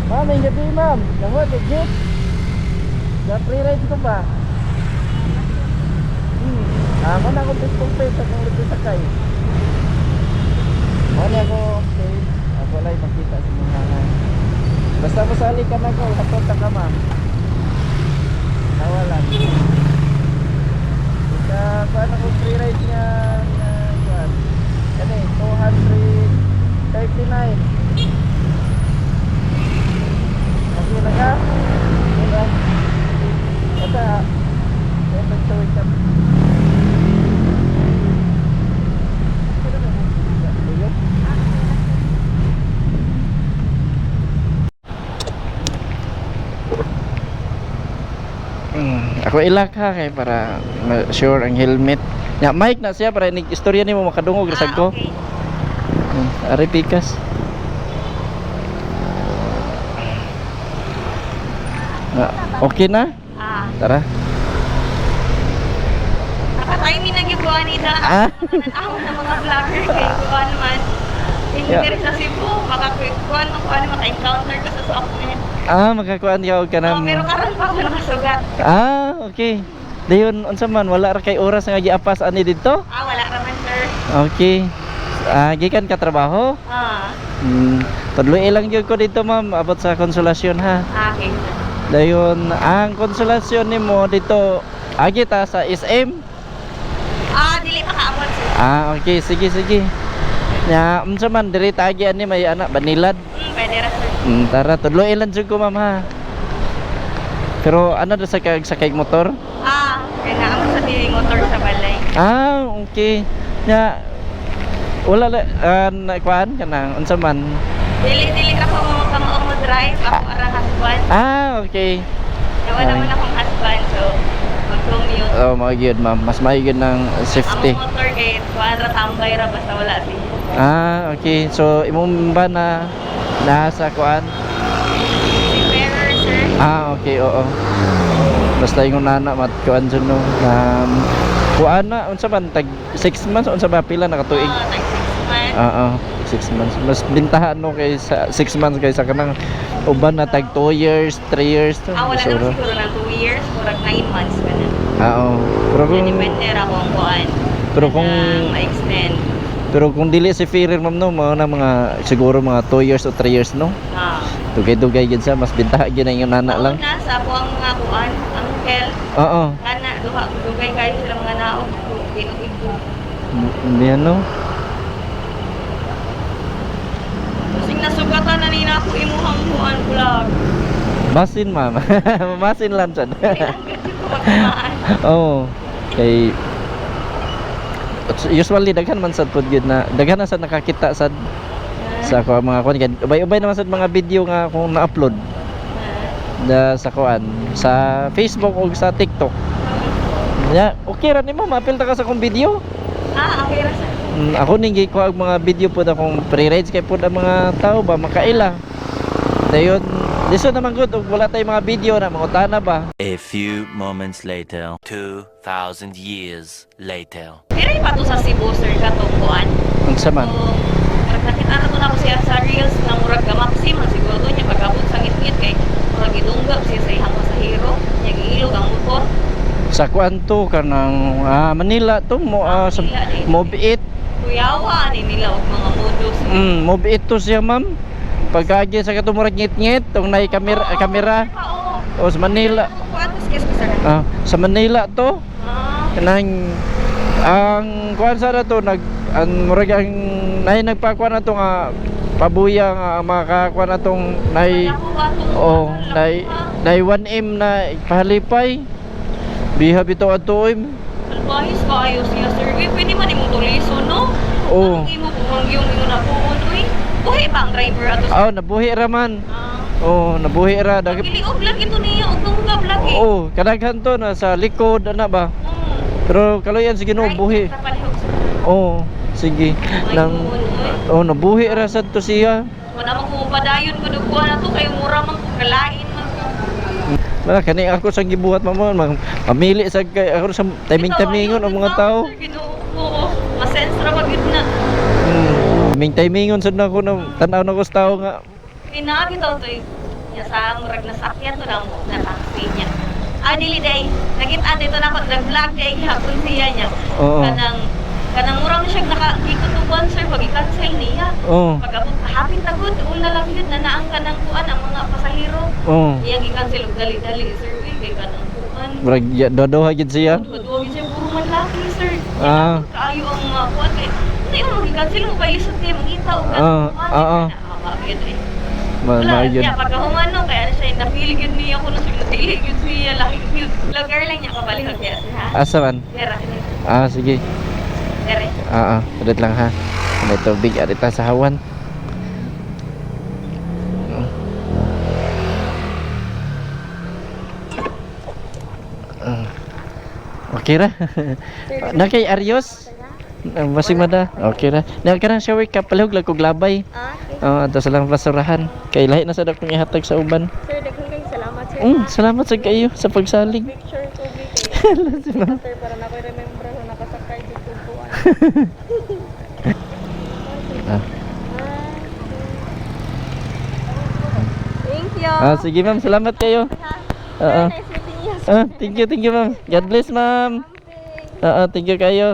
Ma'am, may gabi ma'am. Nakuha, legit. Free ride ko ba? Ako na akong pit sa kong lupi sakay. Mali ako, okay. Ako lang makita sa mga basta masali ka na ko, hapunta ka ma'am. Nawalan. Kuhaan ako free ride niya. Kuhaan. Yan eh, 239. Okay na ka? Diba? Basta, nagtawid ka. Ako ilak ha kay para sure ang helmet. Ya mic na siya para nig istorya nimo makadungog rasag ko. Okay. Ari pikas. Okay na? Tara. Nakatay mi nagiguan nila. Ako ng mga vlogger kay kuan naman. Hindi sa Cebu, makakuan mo kuan maka-encounter ko sa softnet. Makakuan ka og kanang. Pero karon pa ako nakasugat. Okay. Dayon unsa man wala ra kay oras nga giapas ani didto? Wala ra man sir. Okay. Gikan ka trabaho? Tudloy lang gyud ko dito ma'am abot sa konsolasyon ha. Okay. Dayon ang konsolasyon nimo dito agi ta sa SM. Dili pa kaabot sir. Okay, sige. Nya unsa man diri ta agi ani may anak banilad. Pwede ra sir. Tara tudloy lang jud ko ma'am ha. Pero ano da sa sakay motor? Kaya naamon sa dili motor sa balay. Okay. Nya wala na kuan kanang unsa man. Dili ka po mo drive ako arang husband. Okay. Nawa naman akong husband so mag-commute. Mga gyud ma'am, mas maayod ng safety. Ang motor kay kuadra tambay ra basta wala siya. Okay. So imong ba na nasa kuan? Seafarer sir. Okay, oo. Basta yung nana mat kuan jud no. Kuan na unsa man tag 6 months unsa ba pila nakatuig? Tag 6 months. 6 months. Mas bintahan no kay sa 6 months kaysa kanang uban na tag 2 years, 3 years to. Wala naman siguro na 2 years, murag 9 months ka na. Pero kung depende ra kung kuan. Pero kung ma-extend. Pero kung dili si Ferrer ma'am no, mga siguro mga 2 years o 3 years no. Dugay-dugay gid sa mas bintahan gid na yung nana lang. Nasa ako ang mga kuan, uncle. Kana duha dugay kayo sila mga naog. Hindi ano. Sing nasugatan na nina ako imuhang kuan vlog. Basin ma'am. Basin lang sad. Kay usually daghan man sad pud gid na daghan na sad nakakita sad sa ako mga kuan gid. Ubay-ubay naman sad mga video nga akong na-upload sa kuan sa Facebook o sa TikTok. Okay ra nimo ma-apil ta ka sa akong video. Okay ra sir. Ako ning gikuha og mga video pud akong pre-rides kay pud ang mga tao ba makaila. Dayon diso naman good og wala tay mga video na mangutana ba. A few moments later, 2,000 years later. Pero pa to sa Cebu sir katong kuan. Unsa man? Nakita na to na ko siya sa reels na murag gamaksi man siguro niya pag-abot sa ngit-ngit kay murag gidunggab siya sa ihang pasahero, nya giilog ang motor. Sa kuan to kanang Manila to mo sa Move It. Kuyawa ni nila og mga modus. Move It to siya ma'am. Pagkagi sa kato murag ngit-ngit tong nay kamera. Sa Manila. Sa Manila to. Kanang ang kuan sa to ang murag ang nay nagpakuan na to nga pabuya nga makakuan na tong nay nay 1M na pahalipay. Biha bitaw atoy. Albayos kayo siya sir. Pwede man imong tuliso no? Ang imo yung na puon uy. Buhi ba ang driver ato? Nabuhi ra man. Nabuhi ra dagit. Piliog lagi to niya og tunggab lagi. Kadaghan to na sa likod ana ba. Pero kaloyan sige no buhi. Sige. Nabuhi ra sad to siya. Wala man ko padayon ko dugwa na to kay mura man ko kalain man. Wala kani ako sa gibuhat mamon mamili sa ako sa timing-timingon ang mga tao. Masense ra magid na. Timing-timingon sad na ako na tan-aw na ko sa tao nga. Inagi taw to niya sa murag nasakyan to na mo na taxi niya. Dili day. Nakita dito na ako nag-vlog day hapon siya niya. Oo. Kanang murang siya nakikituban sir pag i-cancel niya. Oo. Pag abot hapit na good una lang yun na naang kanang kuan ang mga pasahero. Oo. Iyang i-cancel og dali-dali sir kay kanang kuan. Murag dodoha gid siya. Duwag siya puro man laki sir. Ah. Kaayo ang mga kuan kay hindi mo mag-cancel mo pa ilisod kay mangita og Oo. wala Yun. niya pagkahumano kaya siya napili yun niya ko na siya napili yun siya laki yun vlogger lang niya kabalihag niya sir ha. Asa man? Dera Sige. dere. Ulit lang ha. May tubig arita sa hawan. Okay ra. Na kay Arios? Masing mada. Okay ra. Na karang shower ka palihog lang kog labay. Ato sa lang basurahan. Kay lahi na sa dakong ihatag sa uban. Sir daghang kay salamat sir. Salamat sa kayo sa pagsalig. Picture ko kay sir para na ko remember na nakasakay dito kuan. Thank you. Sige ma'am, salamat kayo. Nice meeting you. Thank you ma'am. God bless ma'am. Thank you kayo.